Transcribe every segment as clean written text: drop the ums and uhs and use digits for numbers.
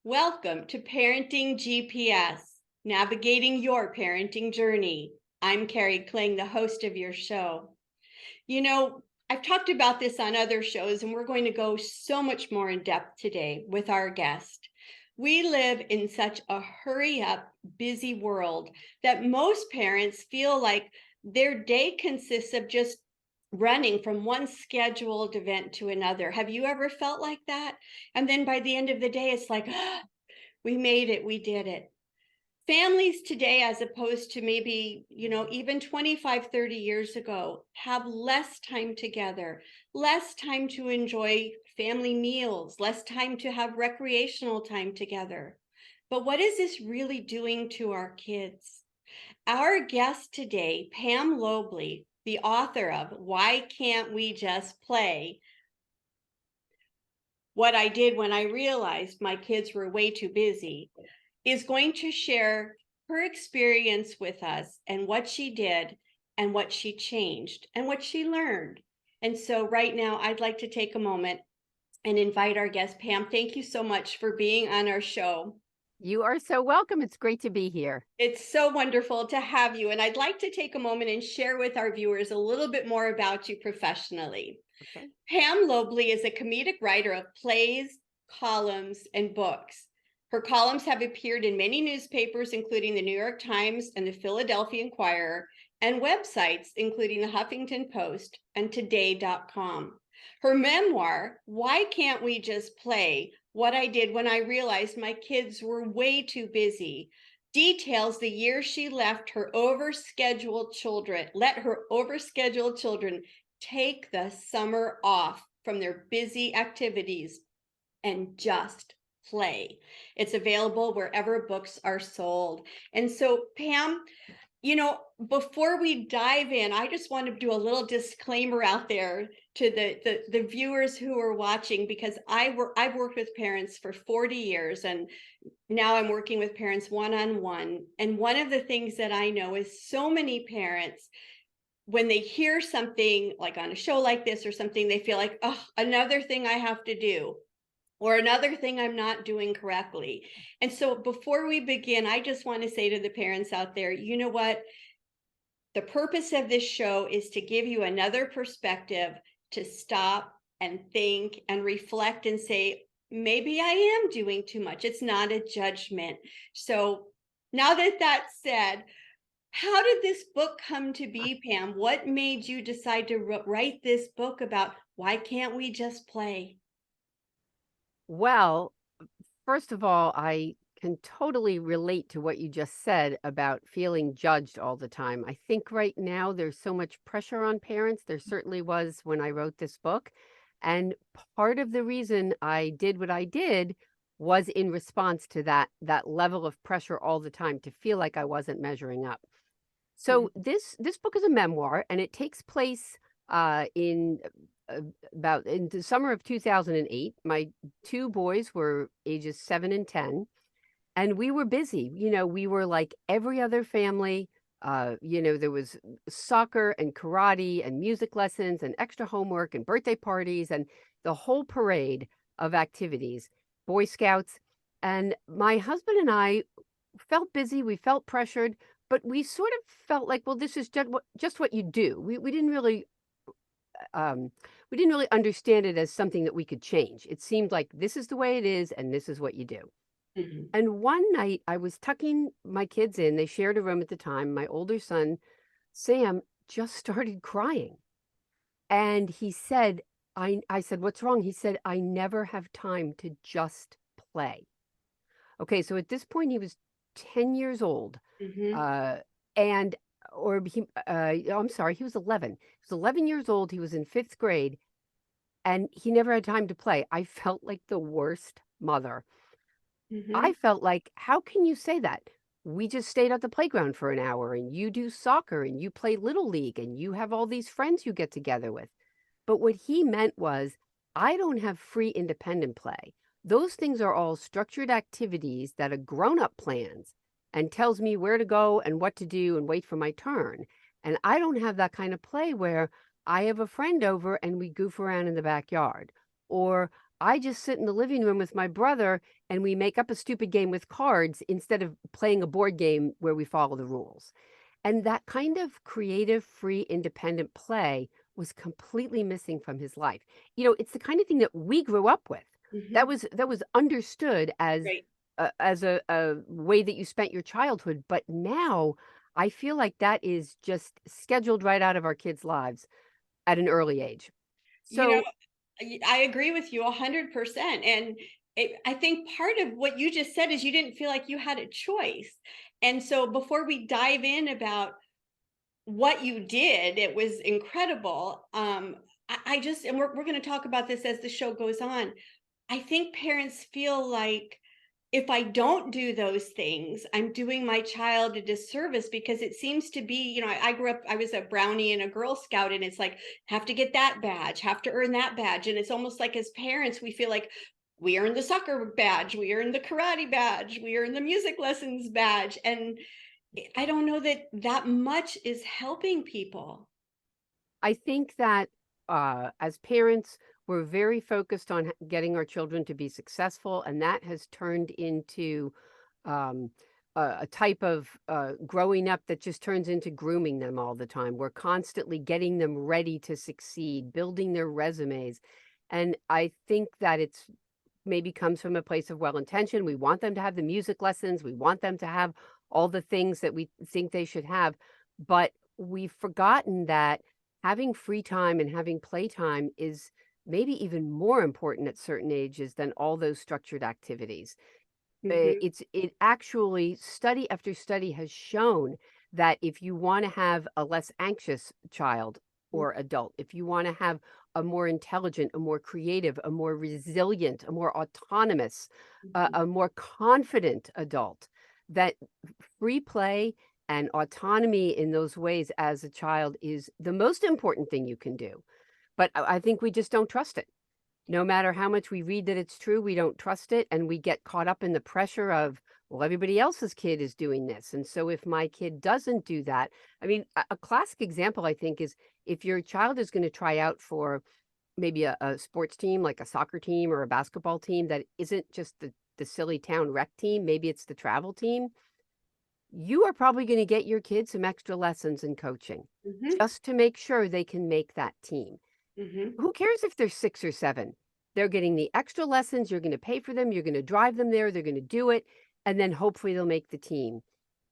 Welcome to Parenting GPS, navigating your parenting journey. I'm Carrie Kling, the host of your show. You know, I've talked about this on other shows, and we're going to go so much more in depth today with our guest. We live in such a hurry up, busy world that most parents feel like their day consists of just running from one scheduled event to another. Have you ever felt like that? And then by the end of the day, it's like, we made it, we did it. Families today, as opposed to maybe, even 25, 30 years ago, have less time together, less time to enjoy family meals, less time to have recreational time together. But what is this really doing to our kids? Our guest today, Pam Lobley, the author of Why Can't We Just Play? What I Did When I Realized My Kids Were Way Too Busy, is going to share her experience with us and what she did and what she changed and what she learned. And so right now, I'd like to take a moment and invite our guest, Pam. Thank you so much for being on our show. You are so welcome. It's great to be here. It's so wonderful to have you. And I'd like to take a moment and share with our viewers a little bit more about you professionally. Okay. Pam Lobley is a comedic writer of plays, columns, and books. Her columns have appeared in many newspapers, including the New York Times and the Philadelphia Inquirer, and websites, including the Huffington Post and Today.com. Her memoir, Why Can't We Just Play? What I Did When I Realized My Kids Were Way Too Busy, details the year she let her overscheduled children take the summer off from their busy activities and just play. It's available wherever books are sold. And so, Pam, before we dive in, I just want to do a little disclaimer out there to the viewers who are watching, because I've worked with parents for 40 years, and now I'm working with parents one-on-one. And one of the things that I know is so many parents, when they hear something like on a show like this or something, they feel like, oh, another thing I have to do, or another thing I'm not doing correctly. And so before we begin, I just want to say to the parents out there, you know what? The purpose of this show is to give you another perspective, to stop and think and reflect and say, maybe I am doing too much. It's not a judgment. So now that that's said, how did this book come to be, Pam? What made you decide to write this book about why can't we just play? Well, first of all, I can totally relate to what you just said about feeling judged all the time. I think right now there's so much pressure on parents. There certainly was when I wrote this book. And part of the reason I did what I did was in response to that level of pressure all the time to feel like I wasn't measuring up. Mhm. So this book is a memoir, and it takes place in uh, about in the summer of 2008. My two boys were ages 7 and 10, and we were busy. We were like every other family. There was soccer and karate and music lessons and extra homework and birthday parties and the whole parade of activities, Boy Scouts. And my husband and I felt busy. We felt pressured, but we sort of felt like, well, this is just what you do. Um, we didn't really understand it as something that we could change. It seemed like this is the way it is, and this is what you do. Mhm. And one night I was tucking my kids in. They shared a room at the time. My older son, Sam, just started crying. And he said, I said, what's wrong? He said, I never have time to just play. Okay, so at this point, he was 10 years old. Mhm. Uh, and, or he, I'm sorry, he was 11. He was 11 years old. He was in fifth grade, and he never had time to play. I felt like the worst mother. I Mhm. felt like, how can you say that? We just stayed at the playground for an hour, and you do soccer, and you play Little League, and you have all these friends you get together with. But what he meant was, I don't have free independent play. Those things are all structured activities that a grown-up plans and tells me where to go and what to do and wait for my turn. And I don't have that kind of play where I have a friend over and we goof around in the backyard. Or I just sit in the living room with my brother and we make up a stupid game with cards instead of playing a board game where we follow the rules. And that kind of creative, free, independent play was completely missing from his life. It's the kind of thing that we grew up with. Mhm. That was understood Right. as a way that you spent your childhood. But now I feel like that is just scheduled right out of our kids' lives at an early age. You know, So I agree with you 100%. And I think part of what you just said is you didn't feel like you had a choice. And so before we dive in about what you did, it was incredible. I just, and we're going to talk about this as the show goes on. I think parents feel like if I don't do those things, I'm doing my child a disservice because it seems to be, I grew up, I was a brownie and a Girl Scout, and it's like, have to get that badge, have to earn that badge. And it's almost like as parents, we feel like we earned the soccer badge, we earned the karate badge, we earned the music lessons badge. And I don't know that that much is helping people. I think that as parents, we're very focused on getting our children to be successful, and that has turned into um, a type of growing up that just turns into grooming them all the time. We're constantly getting them ready to succeed, building their resumes. And I think that it's maybe comes from a place of well intention. We want them to have the music lessons, we want them to have all the things that we think they should have. But we've forgotten that having free time and having playtime is maybe even more important at certain ages than all those structured activities. Mhm. It actually, study after study has shown that if you want to have a less anxious child or adult, if you want to have a more intelligent, a more creative, a more resilient, a more autonomous, Mhm. a more confident adult, that free play and autonomy in those ways as a child is the most important thing you can do. But I think we just don't trust it. No matter how much we read that it's true, we don't trust it, and we get caught up in the pressure of, well, everybody else's kid is doing this. And so if my kid doesn't do that, I mean, a classic example, I think, is if your child is going to try out for maybe a sports team, like a soccer team or a basketball team that isn't just the silly town rec team, maybe it's the travel team, you are probably going to get your kid some extra lessons in coaching Mhm. just to make sure they can make that team. Mhm. Who cares if they're 6 or 7? They're getting the extra lessons, you're gonna pay for them, you're gonna drive them there, they're gonna do it, and then hopefully they'll make the team.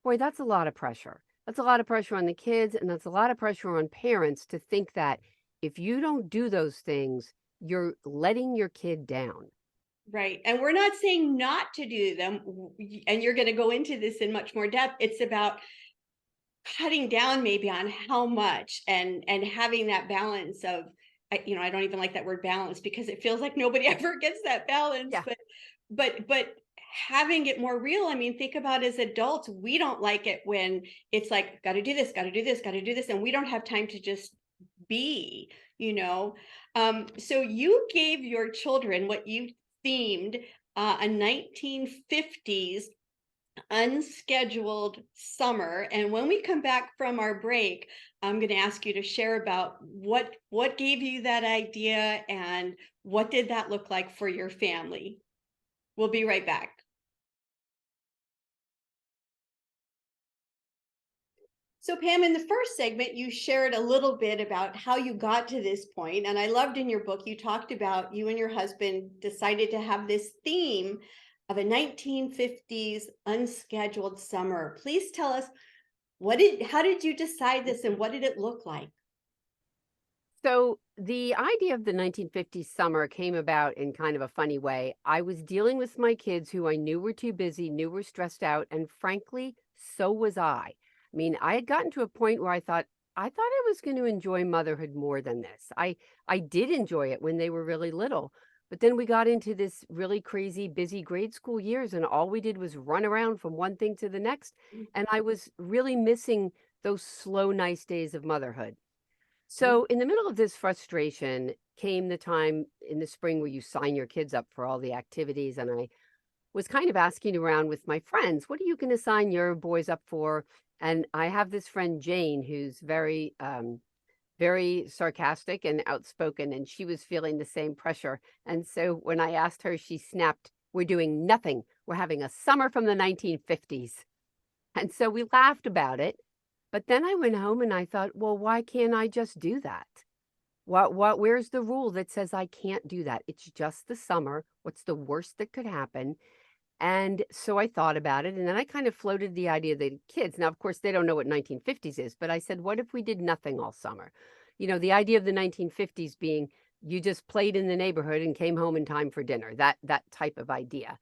Boy, that's a lot of pressure. That's a lot of pressure on the kids, and that's a lot of pressure on parents to think that if you don't do those things, you're letting your kid down. Right. And we're not saying not to do them. And you're going to go into this in much more depth. It's about cutting down maybe on how much and having that balance of, I don't even like that word balance because it feels like nobody ever gets that balance, Yeah. but having it more real. I mean, think about as adults, we don't like it when it's like, got to do this, got to do this, got to do this. And we don't have time to just be, you know. So you gave your children what you themed a 1950s unscheduled summer. And when we come back from our break, I'm going to ask you to share about what gave you that idea and what did that look like for your family. We'll be right back. So, Pam, in the first segment, you shared a little bit about how you got to this point. And I loved in your book, you talked about you and your husband decided to have this theme of a 1950s unscheduled summer. Please tell us how did you decide this and what did it look like? So the idea of the 1950s summer came about in kind of a funny way. I was dealing with my kids who I knew were too busy, knew were stressed out, and frankly, so was I. I mean, I had gotten to a point where I thought I was going to enjoy motherhood more than this. I did enjoy it when they were really little, but then we got into this really crazy busy grade school years and all we did was run around from one thing to the next, and I was really missing those slow nice days of motherhood. Mhm. So, in the middle of this frustration came the time in the spring where you sign your kids up for all the activities. And I was kind of asking around with my friends, what are you going to sign your boys up for? And I have this friend, Jane, who's very very sarcastic and outspoken, and she was feeling the same pressure. And so when I asked her, she snapped, "We're doing nothing. We're having a summer from the 1950s." And so we laughed about it. But then I went home and I thought, well, why can't I just do that? Where's the rule that says I can't do that? It's just the summer. What's the worst that could happen? And so I thought about it, and then I kind of floated the idea that the kids, now, of course, they don't know what 1950s is, but I said, what if we did nothing all summer? You know, the idea of the 1950s being you just played in the neighborhood and came home in time for dinner, that type of idea.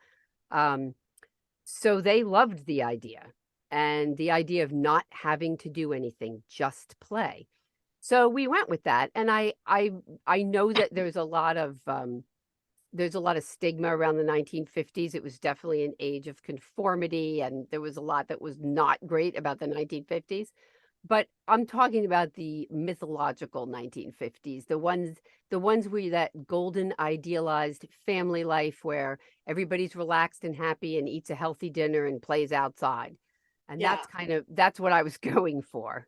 Um, so they loved the idea and the idea of not having to do anything, just play. So we went with that, and I know that there's a lot of stigma around the 1950s. It was definitely an age of conformity, and there was a lot that was not great about the 1950s. But I'm talking about the mythological 1950s, the ones where that golden idealized family life where everybody's relaxed and happy and eats a healthy dinner and plays outside. And Yeah. that's what I was going for.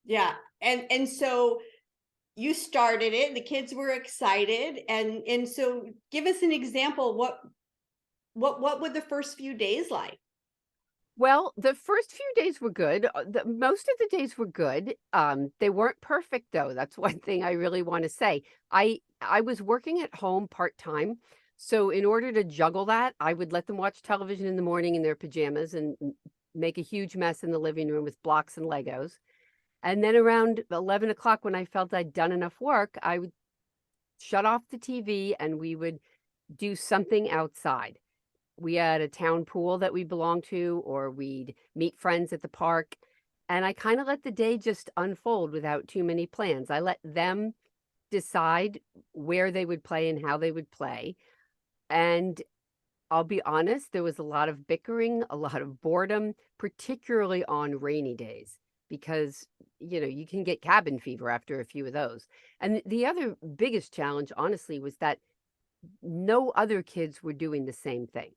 Yeah. And so you started it, the kids were excited, and so give us an example. What were the first few days like? Well, the first few days were good. Most of the days were good. They weren't perfect though. That's one thing I really want to say. I was working at home part-time. So in order to juggle that, I would let them watch television in the morning in their pajamas and make a huge mess in the living room with blocks and Legos. And then around 11 o'clock, when I felt I'd done enough work, I would shut off the TV and we would do something outside. We had a town pool that we belonged to, or we'd meet friends at the park. And I kind of let the day just unfold without too many plans. I let them decide where they would play and how they would play. And I'll be honest, there was a lot of bickering, a lot of boredom, particularly on rainy days, because, you know, you can get cabin fever after a few of those. And the other biggest challenge, honestly, was that no other kids were doing the same thing.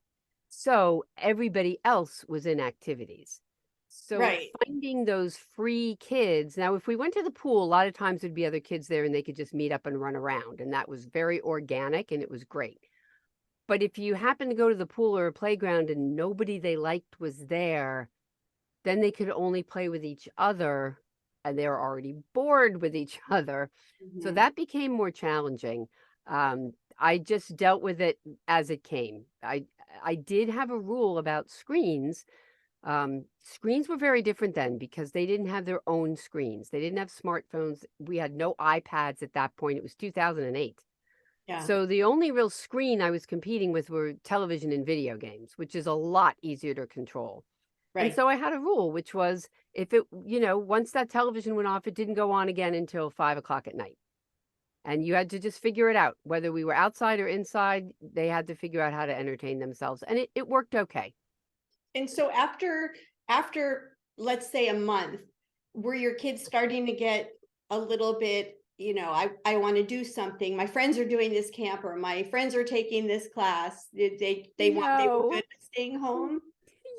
So everybody else was in activities. So Right. finding those free kids. Now, if we went to the pool, a lot of times there'd be other kids there and they could just meet up and run around. And that was very organic and it was great. But if you happen to go to the pool or a playground and nobody they liked was there, then they could only play with each other and they were already bored with each other. So Mhm. that became more challenging. I just dealt with it as it came. I did have a rule about screens. Screens were very different then because they didn't have their own screens. They didn't have smartphones. We had no iPads at that point. It was 2008. Yeah. So the only real screen I was competing with were television and video games, which is a lot easier to control. And Right. so I had a rule, which was if it, you know, once that television went off, it didn't go on again until 5 o'clock at night. And you had to just figure it out. Whether we were outside or inside, they had to figure out how to entertain themselves. And it worked okay. And so after let's say a month, were your kids starting to get a little bit, I want to do something. My friends are doing this camp or my friends are taking this class. Did they were good No. at staying home?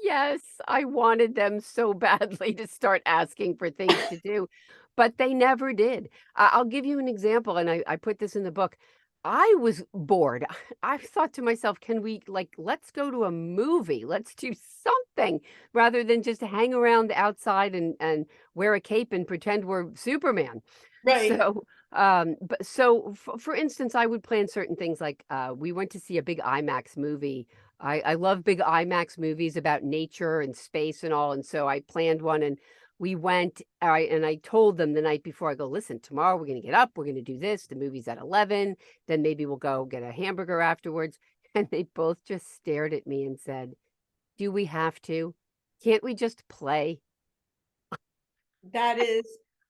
Yes, I wanted them so badly to start asking for things to do, but they never did. I'll give you an example, and I put this in the book. I was bored. I thought to myself, can we, like, let's go to a movie, let's do something rather than just hang around outside and wear a cape and pretend we're Superman. Right. So, for instance, I would plan certain things like we went to see a big IMAX movie. I love big IMAX movies about nature and space and all. And so I planned one and we went. And I told them the night before, I go, listen, tomorrow we're going to get up. We're going to do this. The movie's at 11. Then maybe we'll go get a hamburger afterwards. And they both just stared at me and said, do we have to? Can't we just play? That is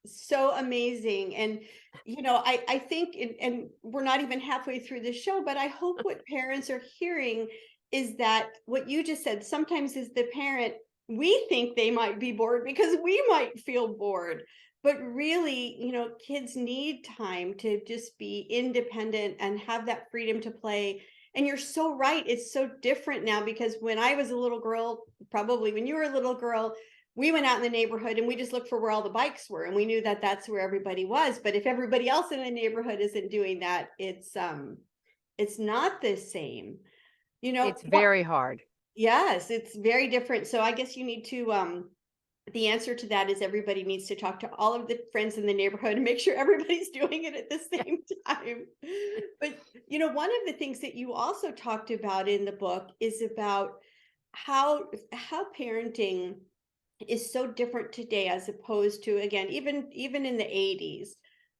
so amazing. And, I think, and we're not even halfway through the show, but I hope what parents are hearing is that what you just said, sometimes as the parent, we think they might be bored because we might feel bored. But really, kids need time to just be independent and have that freedom to play. And you're so right. It's so different now because when I was a little girl, probably when you were a little girl, we went out in the neighborhood and we just looked for where all the bikes were, and we knew that that's where everybody was. But if everybody else in the neighborhood isn't doing that, it's not the same. It's What? very hard. Yes, it's very different. So I guess you need to the answer to that is everybody needs to talk to all of the friends in the neighborhood and make sure everybody's doing it at the same time. But one of the things that you also talked about in the book is about how parenting is so different today as opposed to, again, even in the 80s,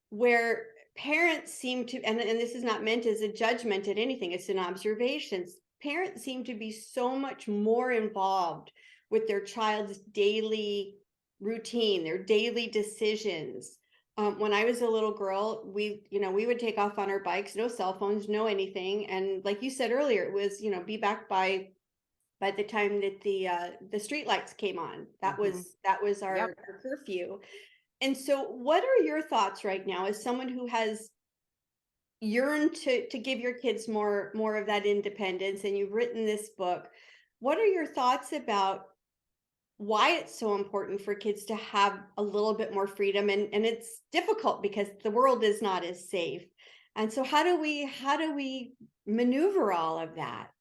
where parents seem to, and this is not meant as a judgment at anything, it's an observation. Parents seem to be so much more involved with their child's daily routine, their daily decisions. When I was a little girl, we would take off on our bikes, no cell phones, no anything, and like you said earlier, it was be back by the time that the street lights came on. That Hmm. was Yep. our curfew. And so what are your thoughts right now as someone who has yearned to give your kids more of that independence, and you've written this book? What are your thoughts about why it's so important for kids to have a little bit more freedom? And it's difficult because the world is not as safe. And so how do we maneuver all of that?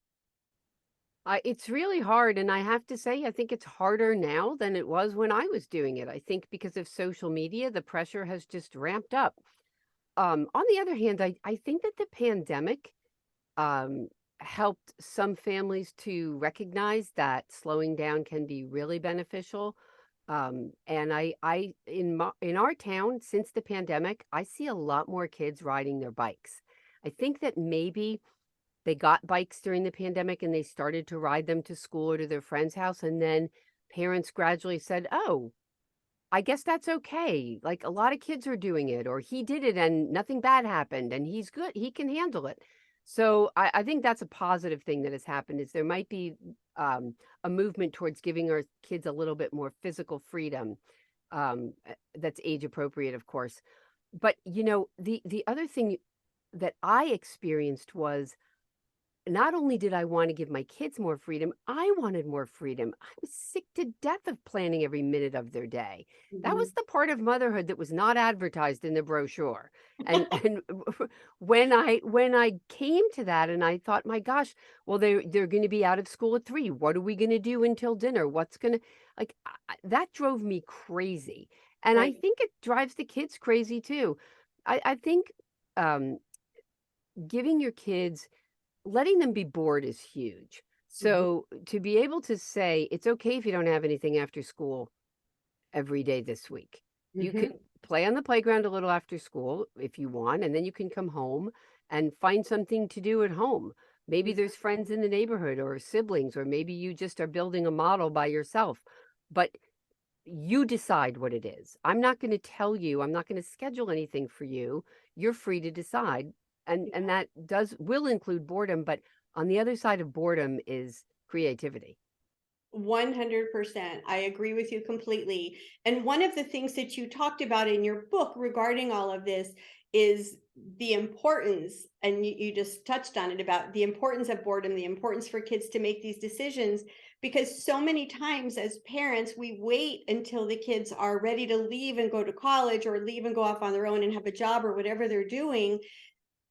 It's really hard. And I have to say, I think it's harder now than it was when I was doing it. I think because of social media, the pressure has just ramped up. On the other hand, I think that the pandemic um, helped some families to recognize that slowing down can be really beneficial. And in our town, since the pandemic, I see a lot more kids riding their bikes. I think that maybe they got bikes during the pandemic and they started to ride them to school or to their friend's house. And then parents gradually said, oh, I guess that's okay. Like a lot of kids are doing it, or he did it and nothing bad happened and he's good. He can handle it. So I think that's a positive thing that has happened is there might be a movement towards giving our kids a little bit more physical freedom. That's age appropriate, of course. But the other thing that I experienced was not only did I want to give my kids more freedom, I wanted more freedom. I was sick to death of planning every minute of their day. That was Mhm. the part of motherhood that was not advertised in the brochure. And when I came to that and I thought, my gosh, well they're going to be out of school at 3. What are we going to do until dinner? What's going to that drove me crazy. And I Right. think it drives the kids crazy too. I think um, giving your kids letting them be bored is huge. Mhm. So to be able to say, it's okay if you don't have anything after school every day this week. You can Mhm. play on the playground a little after school if you want, and then you can come home and find something to do at home. Maybe Mhm. there's friends in the neighborhood or siblings, or maybe you just are building a model by yourself. But you decide what it is. I'm not going to tell you, I'm not going to schedule anything for you. You're free to decide. And that does will include boredom, but on the other side of boredom is creativity. 100%. I agree with you completely. And one of the things that you talked about in your book regarding all of this is the importance, and you just touched on it, about the importance of boredom, the importance for kids to make these decisions. Because so many times as parents, we wait until the kids are ready to leave and go to college or leave and go off on their own and have a job or whatever they're doing,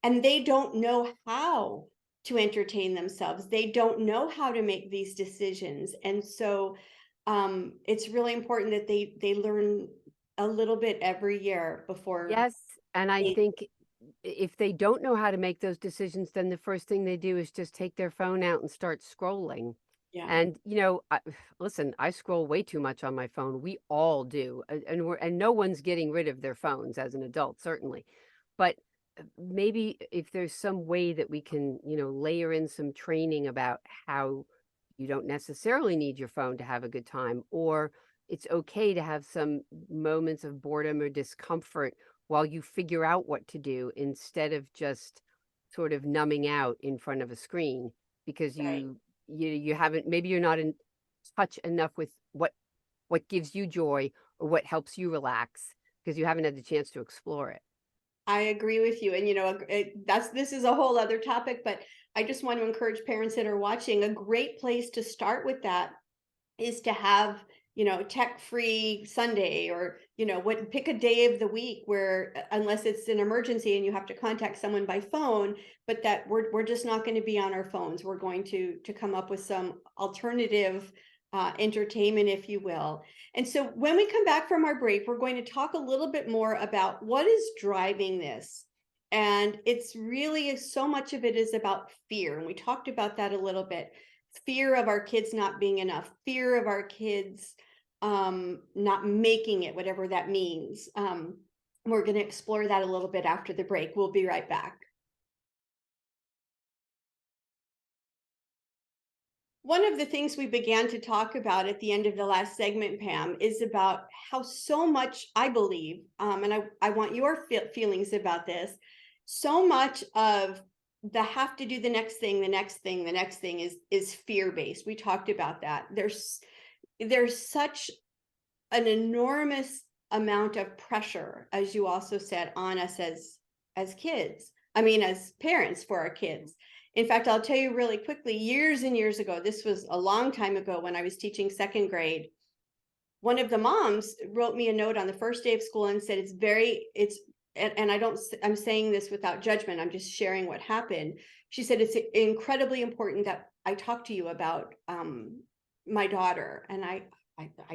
and they don't know how to entertain themselves. They don't know how to make these decisions. And so it's really important that they learn a little bit every year before Yes, and I they, think if they don't know how to make those decisions, then the first thing they do is just take their phone out and start scrolling. yeah. And listen, I scroll way too much on my phone. We all do, and no one's getting rid of their phones as an adult, certainly. But maybe if there's some way that we can, layer in some training about how you don't necessarily need your phone to have a good time, or it's okay to have some moments of boredom or discomfort while you figure out what to do instead of just sort of numbing out in front of a screen because Right. you haven't, maybe you're not in touch enough with what gives you joy or what helps you relax because you haven't had the chance to explore it. I agree with you. And this is a whole other topic, but I just want to encourage parents that are watching, a great place to start with that is to have tech-free Sunday, or, pick a day of the week where, unless it's an emergency and you have to contact someone by phone, but that we're just not going to be on our phones. We're going to come up with some alternative entertainment, if you will. And so when we come back from our break, we're going to talk a little bit more about what is driving this. And it's really, so much of it is about fear. And we talked about that a little bit. Fear of our kids not being enough, fear of our kids not making it, whatever that means. We're going to explore that a little bit after the break. We'll be right back. One of the things we began to talk about at the end of the last segment, Pam, is about how so much, I believe, and I want your feelings about this, so much of the have to do the next thing, the next thing, the next thing is fear-based. We talked about that. There's such an enormous amount of pressure, as you also said, on us as kids. I mean, as parents for our kids. In fact, I'll tell you really quickly, years and years ago, this was a long time ago when I was teaching second grade, one of the moms wrote me a note on the first day of school and said, and I'm saying this without judgment, I'm just sharing what happened. She said, it's incredibly important that I talk to you about my daughter. And I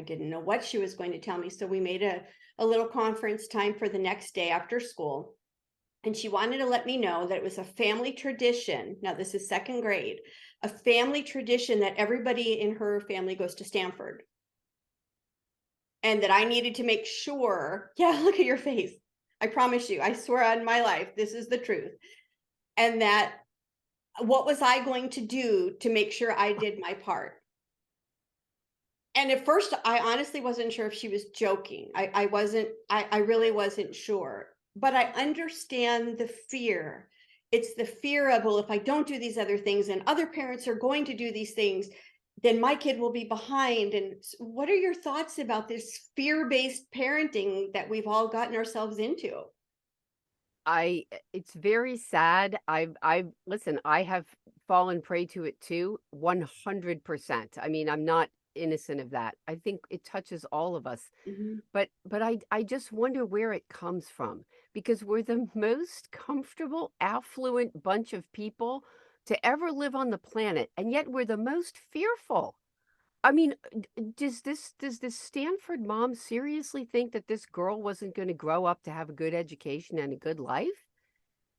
didn't know what she was going to tell me. So we made a little conference time for the next day after school. And she wanted to let me know that it was a family tradition. Now, this is second grade, a family tradition that everybody in her family goes to Stanford. And that I needed to make sure, yeah, look at your face. I promise you, I swear on my life, this is the truth. And that what was I going to do to make sure I did my part? And at first, I honestly wasn't sure if she was joking. I really wasn't sure. But I understand the fear. It's the fear of, well, if I don't do these other things and other parents are going to do these things, then my kid will be behind. And what are your thoughts about this fear-based parenting that we've all gotten ourselves into? It's very sad. Listen, I have fallen prey to it too, 100%. I mean, I'm not innocent of that. I think it touches all of us. Mhm. But I just wonder where it comes from, because we're the most comfortable, affluent bunch of people to ever live on the planet, and yet we're the most fearful. I mean, does this Stanford mom seriously think that this girl wasn't going to grow up to have a good education and a good life?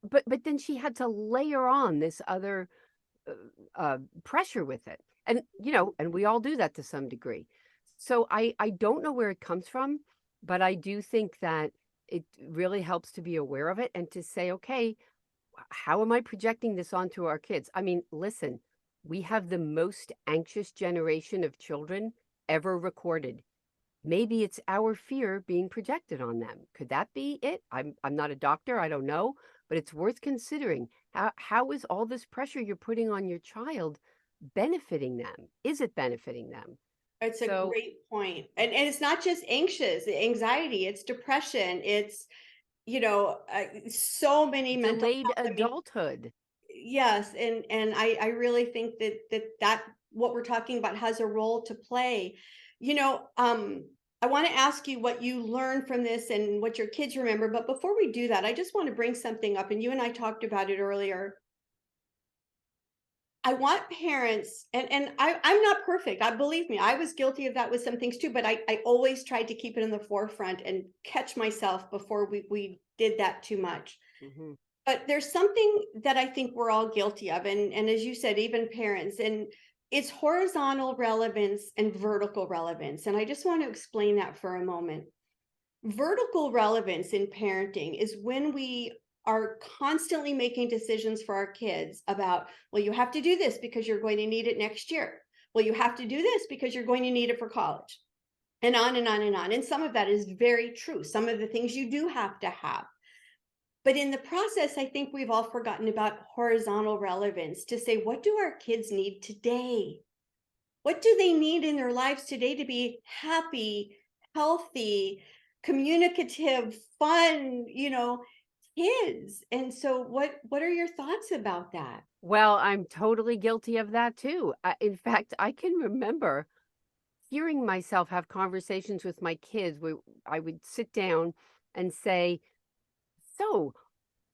But then she had to layer on this other uh, pressure with it. And and we all do that to some degree. So I don't know where it comes from, but I do think that it really helps to be aware of it and to say, okay, how am I projecting this onto our kids? I mean, listen, we have the most anxious generation of children ever recorded. Maybe it's our fear being projected on them. Could that be it? I'm not a doctor, I don't know, but it's worth considering. How is all this pressure you're putting on your child benefiting them? Is it benefiting them? It's a So great point. And it's not just anxiety, it's depression, it's, so many mental delayed health. I mean, adulthood. yes, and I really think that what we're talking about has a role to play. I want to ask you what you learned from this and what your kids remember, but before we do that, I just want to bring something up, and you and I talked about it earlier. I want parents, and I'm not perfect. I believe me, I was guilty of that with some things too, but I always tried to keep it in the forefront and catch myself before we did that too much. Hmm. But there's something that I think we're all guilty of, and as you said, even parents, and it's horizontal relevance and vertical relevance. And I just want to explain that for a moment. Vertical relevance in parenting is when we are constantly making decisions for our kids about, well, you have to do this because you're going to need it next year. Well, you have to do this because you're going to need it for college, and on and on and on. And some of that is very true. Some of the things you do have to have. But in the process, I think we've all forgotten about horizontal relevance to say, what do our kids need today? What do they need in their lives today to be happy, healthy, communicative, fun, kids? And so what are your thoughts about that? Well, I'm totally guilty of that too. In fact, I can remember hearing myself have conversations with my kids where I would sit down and say, so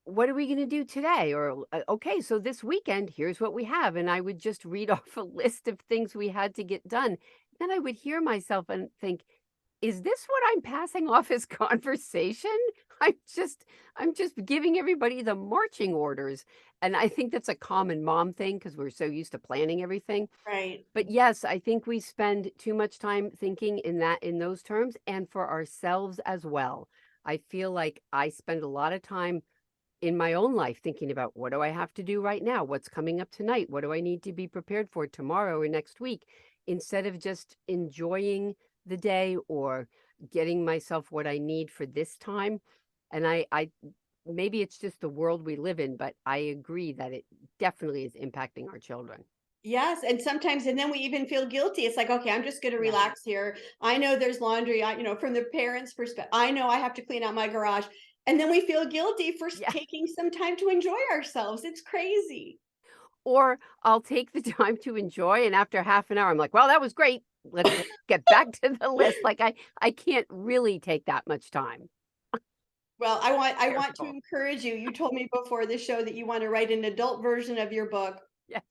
what are we going to do today? Or, okay, so this weekend, here's what we have. And I would just read off a list of things we had to get done. Then I would hear myself and think, is this what I'm passing off as conversation? I'm just I'm just giving everybody the marching orders. And I think that's a common mom thing because we're so used to planning everything. Right. But yes, I think we spend too much time thinking in those terms and for ourselves as well. I feel like I spend a lot of time in my own life thinking about what do I have to do right now? What's coming up tonight? What do I need to be prepared for tomorrow or next week? Instead of just enjoying the day or getting myself what I need for this time. And I maybe it's just the world we live in, but I agree that it definitely is impacting our children. Yes, and sometimes and then we even feel guilty. It's like, "Okay, I'm just gonna Yeah. relax here. I know there's laundry, from the parents' perspective, I know I have to clean out my garage." And then we feel guilty for Yeah. taking some time to enjoy ourselves. It's crazy. Or I'll take the time to enjoy, and after half an hour, I'm like, well, that was great. Let's get back to the list. Like I can't really take that much time. Well, I want to Terrible. encourage you. You told me before the show that you want to write an adult version of your book. Yes.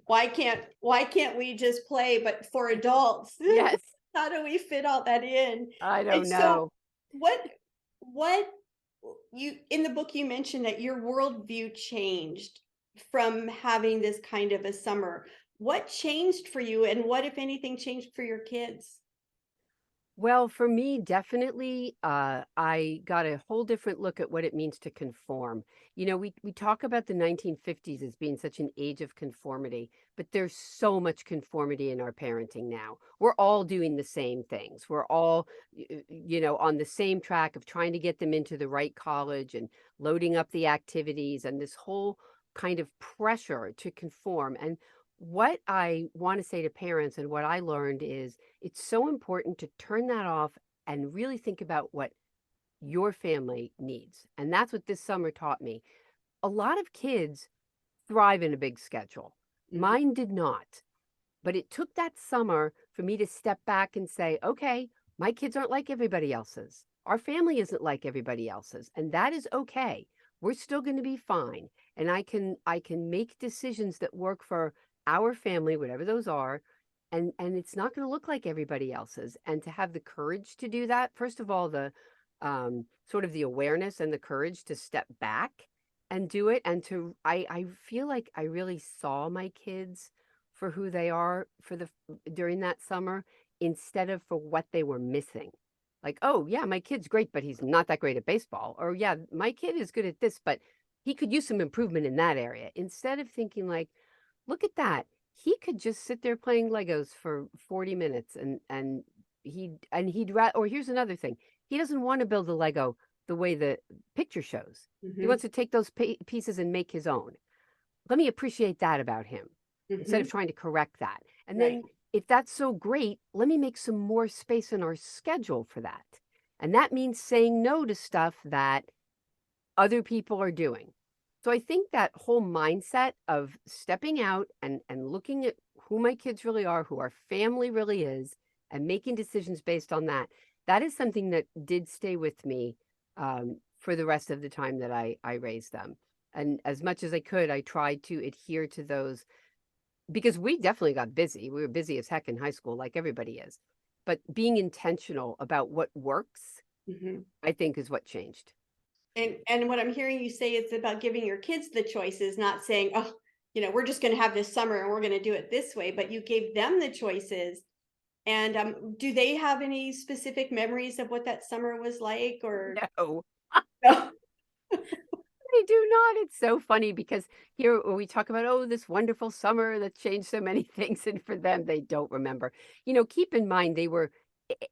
Why can't we just play, but for adults? Yes. How do we fit all that in? I And don't so know. what you in the book you mentioned that your worldview changed from having this kind of a summer. What changed for you and what, if anything, changed for your kids? Well, for me, definitely, I got a whole different look at what it means to conform. We talk about the 1950s as being such an age of conformity, but there's so much conformity in our parenting now. We're all doing the same things. We're all, on the same track of trying to get them into the right college and loading up the activities and this whole kind of pressure to conform. And what I want to say to parents and what I learned is it's so important to turn that off and really think about what your family needs. And that's what this summer taught me. A lot of kids thrive in a big schedule. Mhm. Mine did not. But it took that summer for me to step back and say, okay, my kids aren't like everybody else's. Our family isn't like everybody else's. And that is okay. We're still going to be fine. And I can make decisions that work for our family, whatever those are, and it's not going to look like everybody else's. And to have the courage to do that, first of all, the sort of the awareness and the courage to step back and do it. And I feel like I really saw my kids for who they are during that summer instead of for what they were missing. Like, oh yeah, my kid's great, but he's not that great at baseball. Or yeah, my kid is good at this, but he could use some improvement in that area. Instead of thinking like, look at that. He could just sit there playing Legos for 40 minutes or here's another thing. He doesn't want to build a Lego the way the picture shows. He Mhm. wants to take those pieces and make his own. Let me appreciate that about him instead of Mhm. trying to correct that. And Right. then if that's so great, let me make some more space in our schedule for that. And that means saying no to stuff that other people are doing. So I think that whole mindset of stepping out and looking at who my kids really are, who our family really is, and making decisions based on that, that is something that did stay with me for the rest of the time that I raised them. And as much as I could, I tried to adhere to those because we definitely got busy. We were busy as heck in high school, like everybody is. But being intentional about what works, Mhm. I think, is what changed. And what I'm hearing you say is about giving your kids the choices, not saying, "Oh, we're just gonna have this summer and we're gonna do it this way," but you gave them the choices. And, do they have any specific memories of what that summer was like or No. no? They do not. It's so funny because here when we talk about, oh, this wonderful summer that changed so many things, and for them, they don't remember. Keep in mind they were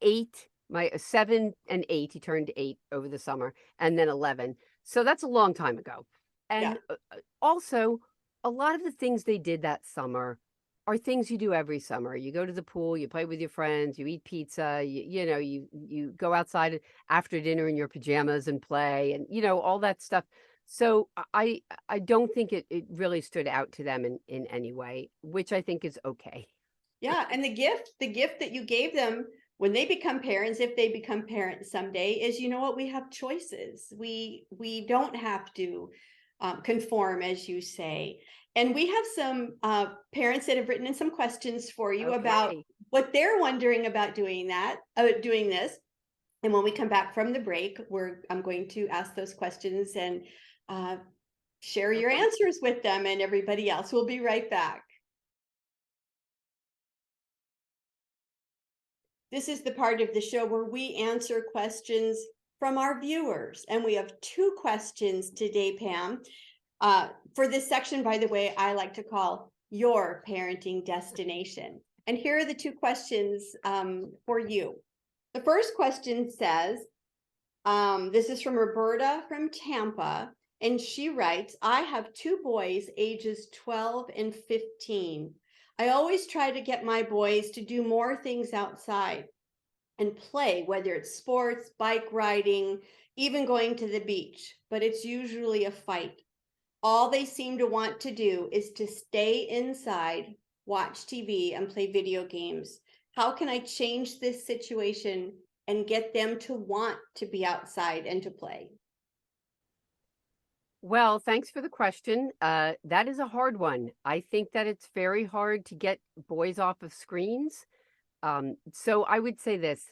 8, my 7 and 8. He turned 8 over the summer, and then 11. So that's a long time ago. Yeah. And also, a lot of the things they did that summer are things you do every summer. You go to the pool, you play with your friends, you eat pizza, you go outside after dinner in your pajamas and play, and all that stuff. So I don't think it really stood out to them in any way, which I think is okay. Yeah, and the gift that you gave them when they become parents, if they become parents someday, is, you know what, we have choices. We don't have to conform, as you say. And we have some parents that have written in some questions for you about Okay. what they're wondering about doing this. And when we come back from the break, I'm going to ask those questions and uh, share your Okay. answers with them and everybody else. We'll be right back. This is the part of the show where we answer questions from our viewers. And we have two questions today, Pam. For this section, by the way, I like to call your parenting destination. And here are the two questions for you. The first question says, this is from Roberta from Tampa. And she writes, I have two boys, ages 12 and 15. I always try to get my boys to do more things outside and play, whether it's sports, bike riding, even going to the beach, but it's usually a fight. All they seem to want to do is to stay inside, watch TV, and play video games. How can I change this situation and get them to want to be outside and to play? Well, thanks for the question. That is a hard one. I think that it's very hard to get boys off of screens. So I would say this.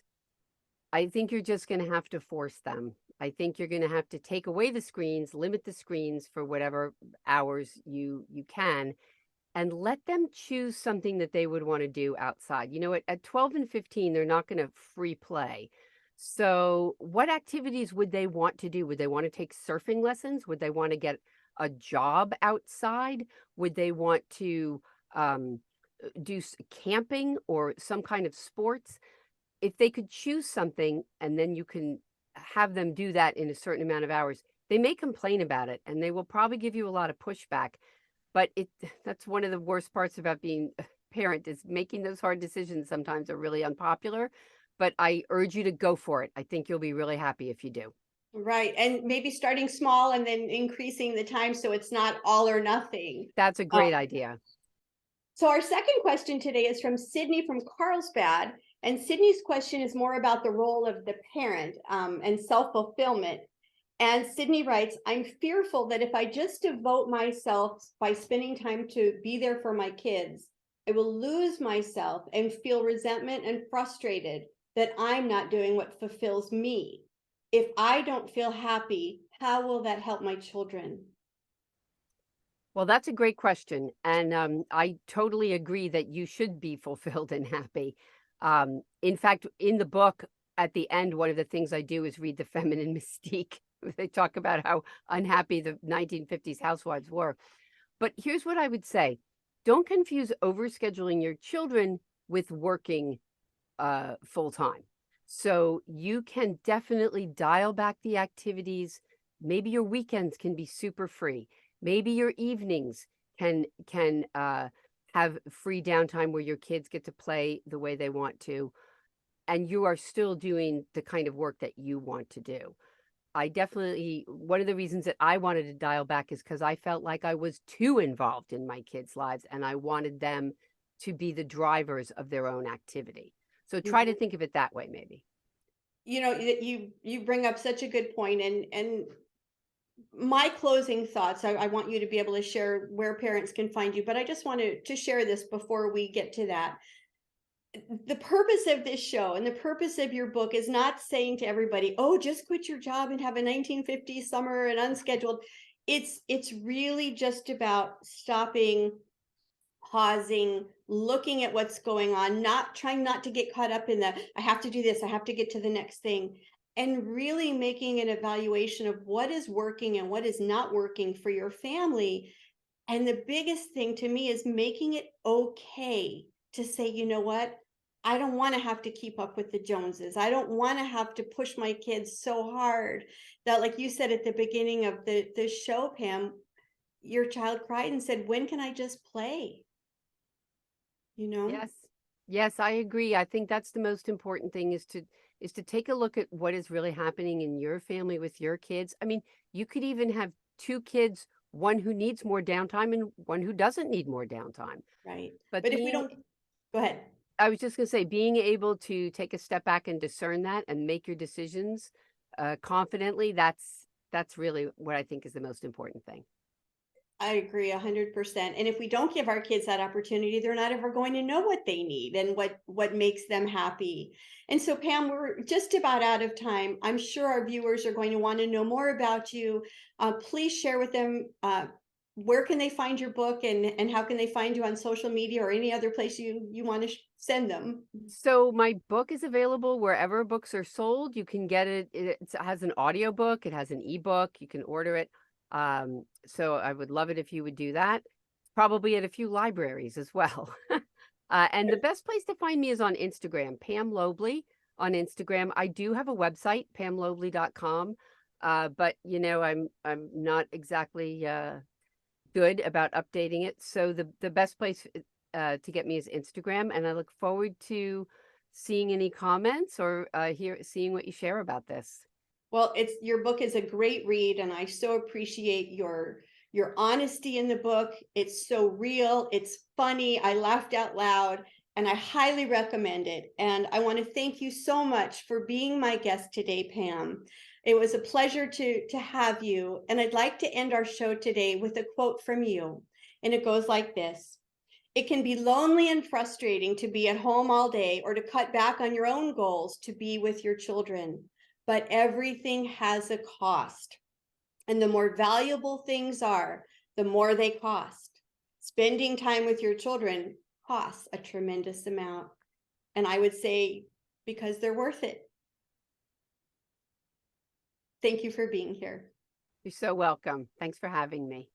I think you're just going to have to force them. I think you're going to have to take away the screens, limit the screens for whatever hours you can, and let them choose something that they would want to do outside. You know, at 12 and 15, they're not going to free play. So, what activities would they want to do? Would they want to take surfing lessons? Would they want to get a job outside? Would they want to um, do camping or some kind of sports? If they could choose something and then you can have them do that in a certain amount of hours, they may complain about it and they will probably give you a lot of pushback. But that's one of the worst parts about being a parent is making those hard decisions sometimes are really unpopular. But I urge you to go for it. I think you'll be really happy if you do. Right. And maybe starting small and then increasing the time so it's not all or nothing. That's a great idea. So our second question today is from Sydney from Carlsbad. And Sydney's question is more about the role of the parent and self-fulfillment. And Sydney writes, I'm fearful that if I just devote myself by spending time to be there for my kids, I will lose myself and feel resentment and frustrated that I'm not doing what fulfills me. If I don't feel happy, how will that help my children? Well, that's a great question. And I totally agree that you should be fulfilled and happy. In fact, in the book, at the end, one of the things I do is read The Feminine Mystique. They talk about how unhappy the 1950s housewives were. But here's what I would say. Don't confuse overscheduling your children with working full time. So you can definitely dial back the activities. Maybe your weekends can be super free. Maybe your evenings can have free downtime where your kids get to play the way they want to, and you are still doing the kind of work that you want to do. I definitely, one of the reasons that I wanted to dial back is because I felt like I was too involved in my kids' lives and I wanted them to be the drivers of their own activity. So try to Mhm. think of it that way, maybe. You know, you bring up such a good point, and my closing thoughts, I want you to be able to share where parents can find you, but I just wanted to share this before we get to that. The purpose of this show and the purpose of your book is not saying to everybody, oh, just quit your job and have a 1950s summer and unscheduled. It's really just about stopping, pausing, looking at what's going on, not trying not to get caught up in the I have to do this, I have to get to the next thing, and really making an evaluation of what is working and what is not working for your family. And the biggest thing to me is making it okay to say, you know what? I don't want to have to keep up with the Joneses. I don't want to have to push my kids so hard that, like you said at the beginning of the show, Pam, your child cried and said, when can I just play? You know? Yes. Yes, I agree. I think that's the most important thing is to take a look at what is really happening in your family with your kids. I mean, you could even have two kids, one who needs more downtime and one who doesn't need more downtime. Right. But But if we being don't, Go ahead. I was just going to say, being able to take a step back and discern that and make your decisions confidently, that's really what I think is the most important thing. I agree 100%. And if we don't give our kids that opportunity, they're not ever going to know what they need and what makes them happy. And so, Pam, we're just about out of time. I'm sure our viewers are going to want to know more about you. Please share with them where can they find your book, and how can they find you on social media or any other place you want to send them. So my book is available wherever books are sold. You can get it. It has an audio book. It has an ebook. You can order it. So I would love it if you would do that. Probably at a few libraries as well. And the best place to find me is on Instagram, Pam Lobley on Instagram. I do have a website, pamlobley.com. But I'm not exactly good about updating it. So the best place to get me is Instagram, and I look forward to seeing any comments or seeing what you share about this. Well, your book is a great read, and I so appreciate your honesty in the book. It's so real, it's funny. I laughed out loud, and I highly recommend it. And I want to thank you so much for being my guest today, Pam. It was a pleasure to have you. And I'd like to end our show today with a quote from you. And it goes like this: "It can be lonely and frustrating to be at home all day or to cut back on your own goals to be with your children. But everything has a cost. And the more valuable things are, the more they cost. Spending time with your children costs a tremendous amount." And I would say, because they're worth it. Thank you for being here. You're so welcome. Thanks for having me.